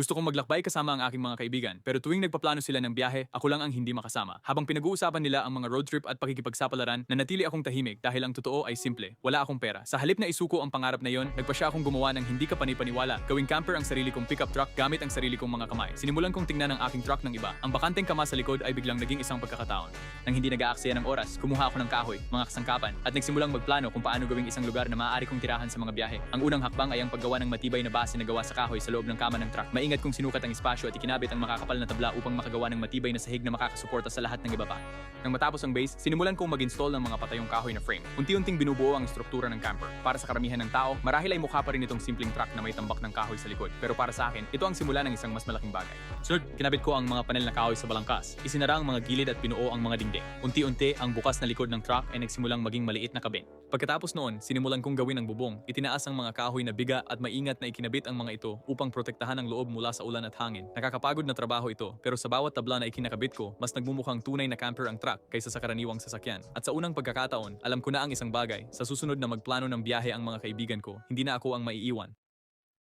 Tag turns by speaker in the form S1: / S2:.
S1: Gusto kong maglakbay kasama ang aking mga kaibigan, pero tuwing nagpaplano sila ng biyahe, ako lang ang hindi makasama. Habang pinag-uusapan nila ang mga road trip at pakikipagsapalaran, nanatili akong tahimik dahil ang totoo ay simple, wala akong pera. Sa halip na isuko ang pangarap na yon, nagpasya akong gumawa ng hindi kapanipaniwala, gawing camper ang sarili kong pickup truck gamit ang sarili kong mga kamay. Sinimulan kong tingnan ang aking truck ng iba. Ang bakanteng kama sa likod ay biglang naging isang pagkakataon. Nang hindi nag-aaksaya ng oras, kumuha ako ng kahoy, mga kasangkapan, at nagsimulang magplano kung paano gawing isang lugar na maaari kong tirahan sa mga biyahe. Ang unang hakbang ay ang paggawa ng matibay na base na gawa sa kahoy sa loob ng kama ng truck. Maingat kong sinukat ang espasyo at ikinabit ang makakapal na tabla upang makagawa ng matibay na sahig na makakasuporta sa lahat ng iba pa. Nang matapos ang base, sinimulan kong mag-install ng mga patayong kahoy na frame. Unti-unting binubuo ang struktura ng camper. Para sa karamihan ng tao, marahil ay mukha pa rin itong simpleng truck na may tambak ng kahoy sa likod. Pero para sa akin, ito ang simula ng isang mas malaking bagay. Sunod, kinabit ko ang mga panel na kahoy sa balangkas. Isinara ang mga gilid at binuo ang mga dingding. Unti-unti, ang bukas na likod ng truck ay nagsimulang maging maliit na kabin. Pagkatapos noon, sinimulan kong gawin ang bubong. Itinaas ang mga kahoy na biga at maingat na ikinabit ang mga ito upang protektahan ang loob mula sa ulan at hangin. Nakakapagod na trabaho ito, pero sa bawat tabla na ikinakabit ko, mas nagmumukhang tunay na camper ang truck kaysa sa karaniwang sasakyan. At sa unang pagkakataon, alam ko na ang isang bagay, sa susunod na magplano ng biyahe ang mga kaibigan ko, hindi na ako ang maiiwan.